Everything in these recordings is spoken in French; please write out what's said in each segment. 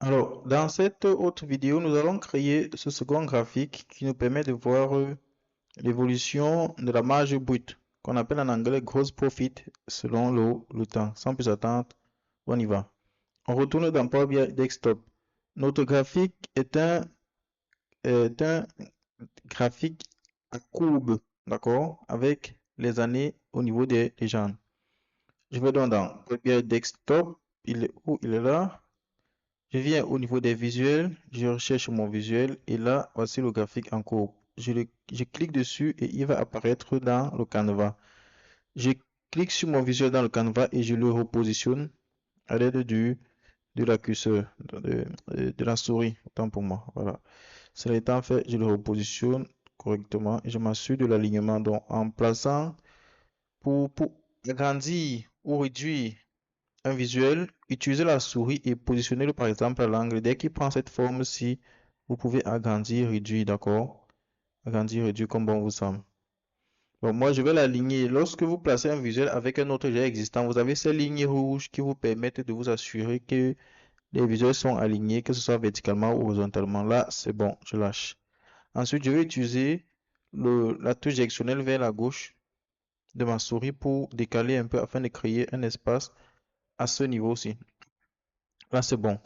Alors, dans cette autre vidéo, nous allons créer ce second graphique qui nous permet de voir l'évolution de la marge brute, qu'on appelle en anglais gross profit selon le temps. Sans plus attendre, on y va. On retourne dans Power BI Desktop. Notre graphique est un graphique à courbe, d'accord, avec les années au niveau des légendes. Je vais donc dans Power BI Desktop. Il est où? Il est là. Je viens au niveau des visuels, je recherche mon visuel et là, voici le graphique en cours. Je clique dessus et il va apparaître dans le canevas. Je clique sur mon visuel dans le canevas et je le repositionne à l'aide de la curseur, de la souris, autant pour moi. Voilà. Cela étant fait, je le repositionne correctement et je m'assure de l'alignement. Donc, en plaçant pour agrandir ou réduire un visuel, utilisez la souris et positionnez-le par exemple à l'angle. Dès qu'il prend cette forme-ci, vous pouvez agrandir, réduire, d'accord? Agrandir, réduire comme bon vous semble. Donc moi, je vais l'aligner. Lorsque vous placez un visuel avec un autre jet existant, vous avez ces lignes rouges qui vous permettent de vous assurer que les visuels sont alignés, que ce soit verticalement ou horizontalement. Là, c'est bon, je lâche. Ensuite, je vais utiliser la touche directionnelle vers la gauche de ma souris pour décaler un peu afin de créer un espace à ce niveau-ci. Là, c'est bon.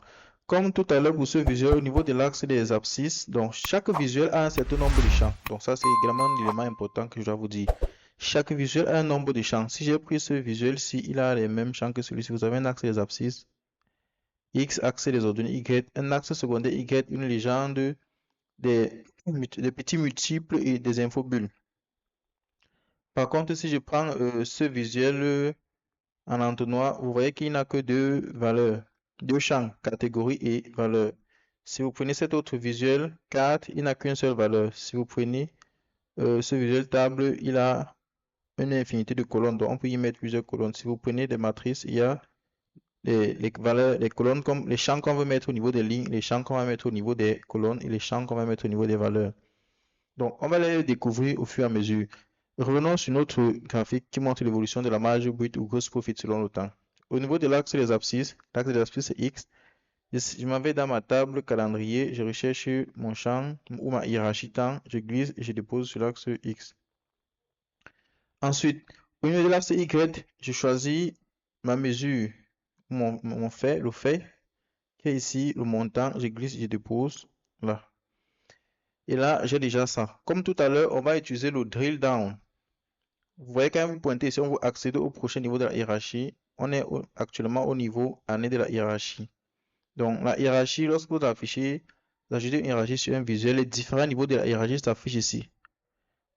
Comme tout à l'heure pour ce visuel, au niveau de l'axe des abscisses, donc chaque visuel a un certain nombre de champs. Donc ça, c'est également un élément important que je dois vous dire. Chaque visuel a un nombre de champs. Si j'ai pris ce visuel-ci, il a les mêmes champs que celui-ci. Vous avez un axe des abscisses, X, axe des ordonnées, Y, un axe secondaire, Y, une légende, des petits multiples et des infobules. Par contre, si je prends ce visuel en entonnoir, vous voyez qu'il n'a que deux valeurs, deux champs, catégorie et valeur. Si vous prenez cet autre visuel, carte, il n'a qu'une seule valeur. Si vous prenez ce visuel table, il a une infinité de colonnes, donc on peut y mettre plusieurs colonnes. Si vous prenez des matrices, il y a les valeurs, les colonnes comme les champs qu'on veut mettre au niveau des lignes, les champs qu'on va mettre au niveau des colonnes et les champs qu'on va mettre au niveau des valeurs. Donc, on va les découvrir au fur et à mesure. Revenons sur notre graphique qui montre l'évolution de la marge brute ou gross profit selon le temps. Au niveau de l'axe des abscisses, l'axe des abscisses c'est X. Je m'en vais dans ma table calendrier, je recherche mon champ ou ma hiérarchie temps, je glisse et je dépose sur l'axe X. Ensuite, au niveau de l'axe Y, je choisis ma mesure, le fait, qui est ici, le montant, je glisse et je dépose là. Et là, j'ai déjà ça. Comme tout à l'heure, on va utiliser le drill down. Vous voyez quand vous pointez ici, on veut accéder au prochain niveau de la hiérarchie. On est actuellement au niveau année de la hiérarchie. Donc, la hiérarchie, lorsque vous affichez, vous ajoutez une hiérarchie sur un visuel, les différents niveaux de la hiérarchie s'affichent ici.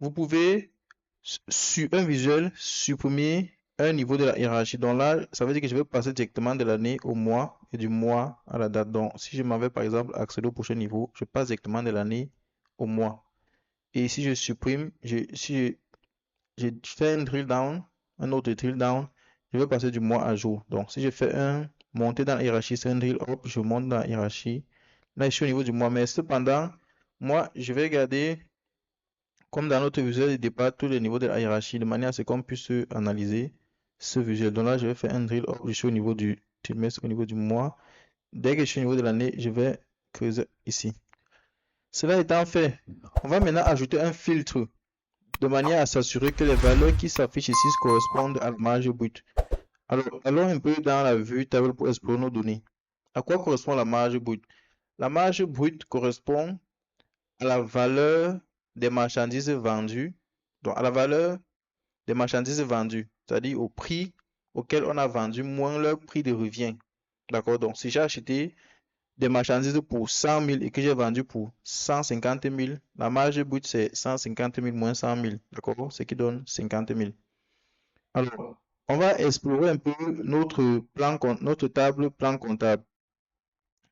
Vous pouvez, sur un visuel, supprimer un niveau de la hiérarchie. Donc là, ça veut dire que je vais passer directement de l'année au mois et du mois à la date. Donc, si je m'en vais par exemple accéder au prochain niveau, je passe directement de l'année au mois. Et si je supprime, si je fais un drill down, un autre drill down, je vais passer du mois à jour. Donc, si je fais un monter dans la hiérarchie, c'est un drill up, je monte dans la hiérarchie. Là, je suis au niveau du mois, mais cependant, moi, je vais garder, comme dans notre visuel de départ, tous les niveaux de la hiérarchie, de manière à ce qu'on puisse analyser ce visuel. Donc là, je vais faire un drill up, je suis au niveau du trimestre, au niveau du mois. Dès que je suis au niveau de l'année, je vais creuser ici. Cela étant fait, on va maintenant ajouter un filtre de manière à s'assurer que les valeurs qui s'affichent ici correspondent à la marge brute. Alors, allons un peu dans la vue table pour explorer nos données. À quoi correspond la marge brute? La marge brute correspond à la valeur des marchandises vendues, donc à la valeur des marchandises vendues, c'est-à-dire au prix auquel on a vendu moins leur prix de revient. D'accord? Donc, si j'ai acheté des marchandises pour 100 000 et que j'ai vendu pour 150 000, la marge brute c'est 150 000 moins 100 000, d'accord? Ce qui donne 50 000. Alors, on va explorer un peu notre table plan comptable.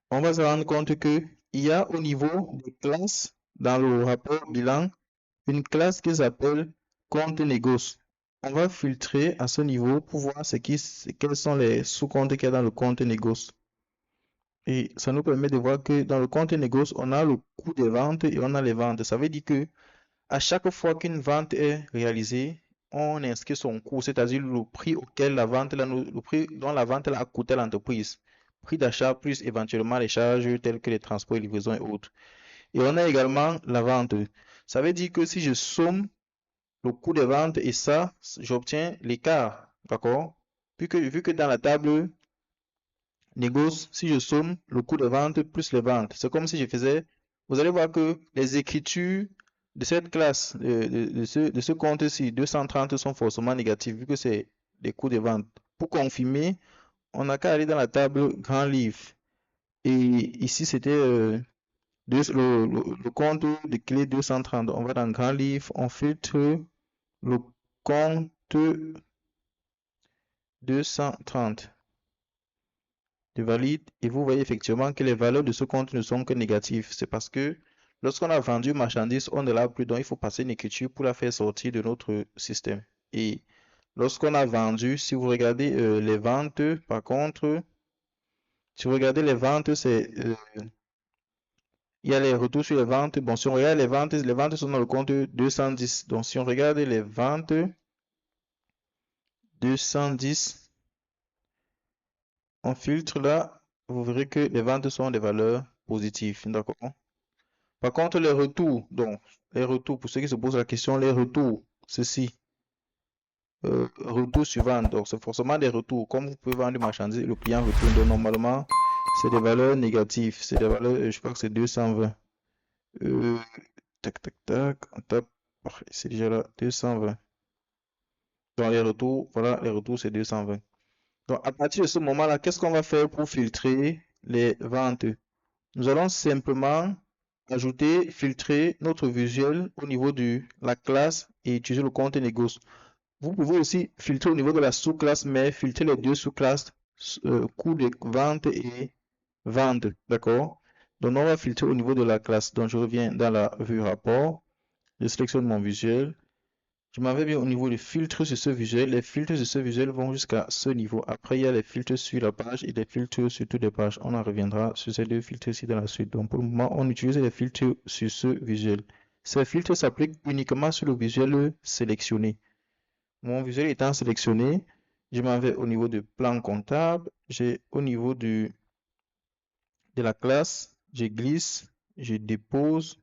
On va se rendre compte que il y a au niveau des classes dans le rapport bilan une classe qui s'appelle compte négoce. On va filtrer à ce niveau pour voir quels sont les sous-comptes qu'il y a dans le compte négoce. Et ça nous permet de voir que dans le compte négoce, on a le coût des ventes et on a les ventes. Ça veut dire que à chaque fois qu'une vente est réalisée, on inscrit son coût, c'est-à-dire le prix auquel la vente, le prix dont la vente a coûté à l'entreprise. prix d'achat plus éventuellement les charges telles que les transports et livraisons et autres. Et on a également la vente. Ça veut dire que si je somme le coût de vente et ça, j'obtiens l'écart. D'accord? Vu que dans la table négoce, si je somme le coût de vente plus les ventes, c'est comme si je faisais, vous allez voir que les écritures de cette classe, de ce compte-ci, 230 sont forcément négatives, vu que c'est des coûts de vente. Pour confirmer, on n'a qu'à aller dans la table grand livre. Et ici, c'était le compte de clé 230. On va dans grand livre, on filtre le compte 230. Je valide et vous voyez effectivement que les valeurs de ce compte ne sont que négatives. C'est parce que lorsqu'on a vendu une marchandise, on ne l'a plus, donc il faut passer une écriture pour la faire sortir de notre système. Et lorsqu'on a vendu, si vous regardez les ventes, par contre, si vous regardez les ventes, il y a les retours sur les ventes. Bon, si on regarde les ventes sont dans le compte 210. Donc, si on regarde les ventes, 210, on filtre là, vous verrez que les ventes sont des valeurs positives. D'accord? Par contre, les retours, donc, les retours, pour ceux qui se posent la question, les retours, ceci, retour suivant, donc c'est forcément des retours. Comme vous pouvez vendre une marchandise, le client retourne, donc normalement, c'est des valeurs négatives, c'est des valeurs, je crois que c'est 220. Tac, tac, tac, on tape, c'est déjà là, 220. Dans les retours, voilà, les retours, c'est 220. Donc, à partir de ce moment-là, qu'est-ce qu'on va faire pour filtrer les ventes? Nous allons simplement ajouter, filtrer notre visuel au niveau de la classe et utiliser le compte négoce. Vous pouvez aussi filtrer au niveau de la sous-classe, mais filtrer les deux sous-classes, coût de vente et vente. D'accord? Donc, on va filtrer au niveau de la classe. Donc, je reviens dans la vue rapport. Je sélectionne mon visuel. Je m'en vais bien au niveau des filtres sur ce visuel. Les filtres sur ce visuel vont jusqu'à ce niveau. Après, il y a les filtres sur la page et les filtres sur toutes les pages. On en reviendra sur ces deux filtres ici dans la suite. Donc, pour le moment, on utilise les filtres sur ce visuel. Ces filtres s'appliquent uniquement sur le visuel sélectionné. Mon visuel étant sélectionné, je m'en vais au niveau du plan comptable. J'ai au niveau de la classe, je glisse, je dépose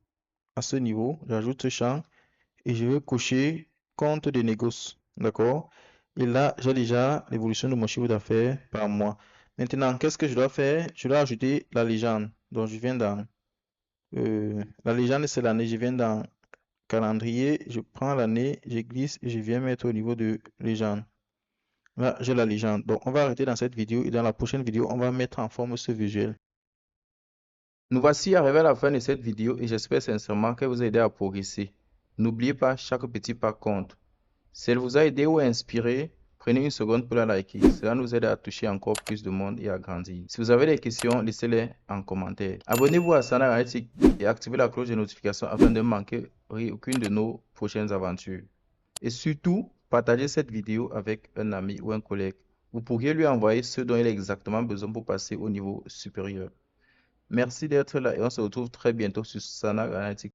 à ce niveau, j'ajoute ce champ et je vais cocher compte de négoce. D'accord? Et là, j'ai déjà l'évolution de mon chiffre d'affaires par mois. Maintenant, qu'est-ce que je dois faire? Je dois ajouter la légende. Donc, je viens dans la légende, c'est l'année. Je viens dans calendrier, je prends l'année, je glisse et je viens mettre au niveau de légende. Là, j'ai la légende. Donc, on va arrêter dans cette vidéo et dans la prochaine vidéo, on va mettre en forme ce visuel. Nous voici arrivés à la fin de cette vidéo et j'espère sincèrement qu'elle vous a aidé à progresser. N'oubliez pas, chaque petit pas compte. Si elle vous a aidé ou inspiré, prenez une seconde pour la liker. Cela nous aide à toucher encore plus de monde et à grandir. Si vous avez des questions, laissez-les en commentaire. Abonnez-vous à Sana Analytics et activez la cloche de notification afin de ne manquer aucune de nos prochaines aventures. Et surtout, partagez cette vidéo avec un ami ou un collègue. Vous pourriez lui envoyer ce dont il a exactement besoin pour passer au niveau supérieur. Merci d'être là et on se retrouve très bientôt sur Sana Analytics.